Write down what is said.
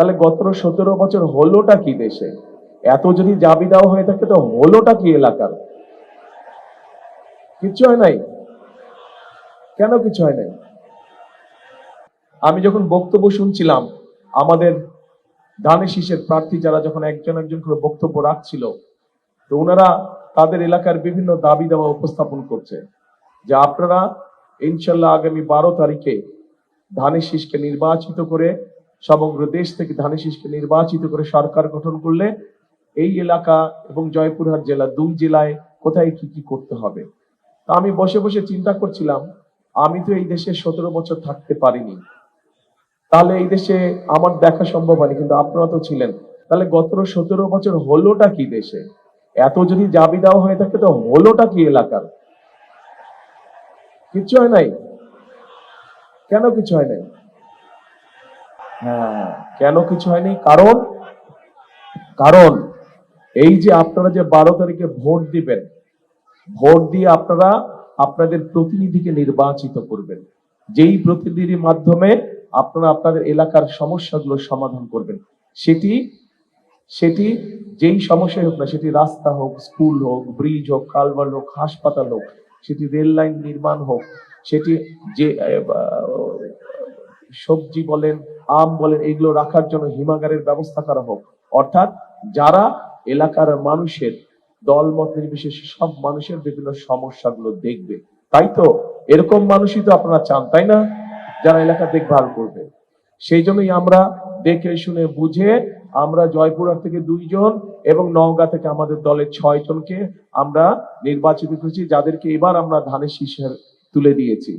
তাহলে গত 17 বছর হলোটা কি দেশে? এত যদি জাবি দেওয়া হয়ে থাকে তো হলোটা কি এলাকার? কিচ্ছু হয় নাই। কেন কিছু হয় নাই? আমি যখন বক্তব্য শুনছিলাম, আমাদের ধানের শীষের প্রার্থী যারা যখন একজন একজন করে বক্তব্য রাখছিল, তো ওনারা তাদের এলাকার বিভিন্ন দাবি দাওয়া উপস্থাপন করছে যে আপনারা ইনশাল্লাহ আগামী 12 তারিখে ধানের শীষকে নির্বাচিত করে, সমগ্র দেশ থেকে ধানের শীষকে নির্বাচিত করে সরকার গঠন করলে এই এলাকা এবং জয়পুরহাট জেলা, দুই জেলায় কোথায় কি কি করতে হবে। তা আমি বসে বসে চিন্তা করছিলাম, আমি তো এই দেশে 17 বছর থাকতে পারিনি, তাহলে এই দেশে আমার দেখা সম্ভব হয়নি, কিন্তু আপনারা তো ছিলেন। তাহলে গত 17 বছর হলোটা কি দেশে? এত যদি জাবি দেওয়া হয়ে থাকে তো হলোটা কি এলাকার? কিচ্ছু হয় নাই। কেন কিছু হয় নাই? হ্যাঁ, কেন কিছু হয়নি? কারণ কারণ এই যে আপনারা যে 12 তারিখে ভোট দিবেন, ভোট দিয়ে আপনারা আপনাদের প্রতিনিধিকে নির্বাচিত করবেন, যেই প্রতিনিধির মাধ্যমে আপনারা আপনাদের এলাকার সমস্যাগুলো সমাধান করবেন। সেটি সেটি যেই সমস্যাই হোক না, সেটি রাস্তা হোক, স্কুল হোক, ব্রিজ হোক, কালভার্ট হোক, হাসপাতাল হোক, সেটি রেল লাইন নির্মাণ হোক, সেটি যে সবজি বলেন, আম বলেন, এগুলো রাখার জন্য হিমাগারের ব্যবস্থা করা হোক। অর্থাৎ যারা এলাকার মানুষের দলমত নির্বিশেষে সব মানুষের বিভিন্ন সমস্যাগুলো দেখবে, তাই তো? এরকম মানুষই তো আপনারা চান, তাই না? যারা এলাকা দেখভাল করবে। সেই জন্যই আমরা দেখে শুনে বুঝে আমরা জয়পুরহাট থেকে 2 জন এবং নওগাঁ থেকে আমাদের দলের 6 জনকে আমরা নির্বাচিত করেছি, যাদেরকে এবার আমরা ধানের শীষে তুলে দিয়েছি।